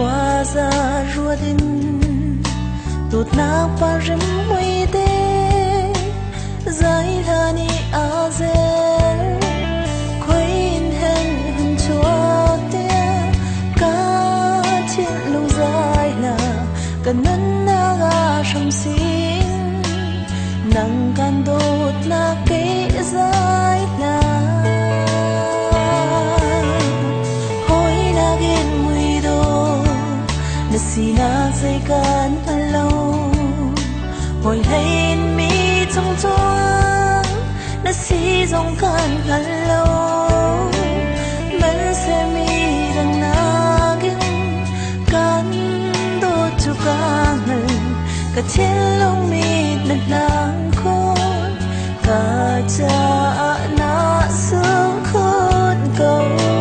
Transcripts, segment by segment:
hoa ra rùa đinh tụt na pa rim hui te zai la ni a zel queen hen hun chua te ka thiên lung zai la kan nan na ga sham sin nang kan dot na ke zai la Sina dây gan lâu hồi lên mi trong choáng đã si dòng gan lâu men se mi đang na kinh gan đôi chu gan cả thiên long mi đang lang khôn cả cha na sương khôn cầu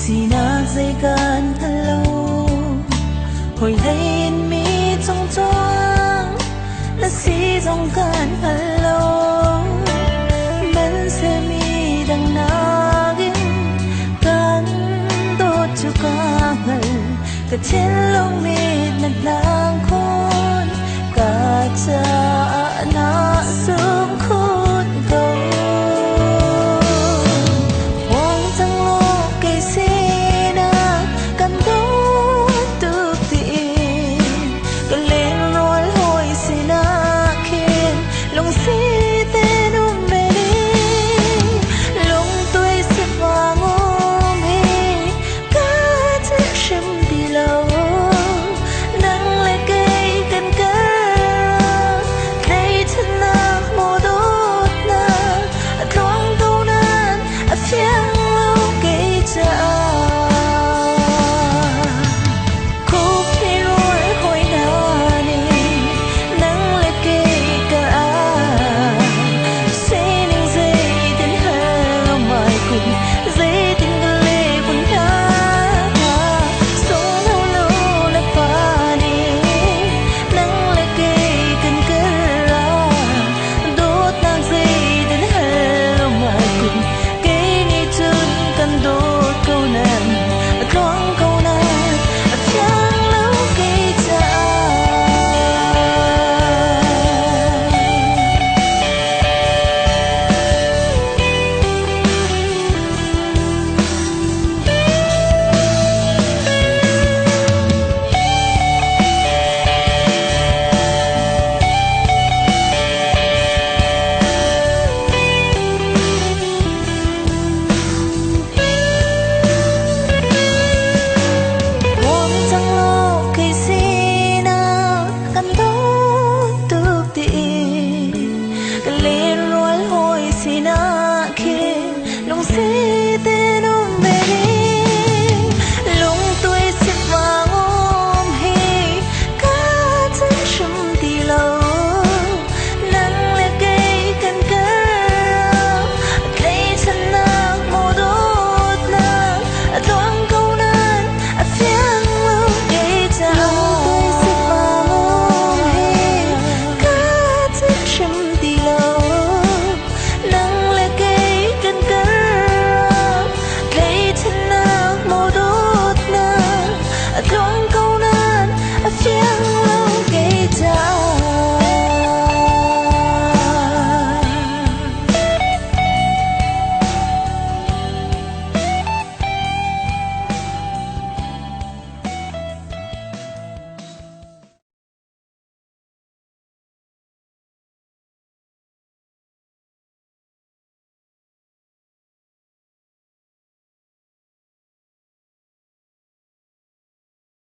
Sina dây gan lâu hồi lên mi trong choáng đã si dòng gan lâu men se mi đang na gin gan đôi chu gan cả trên lông mi nặng lang khôn cả cha na sương khôn cầu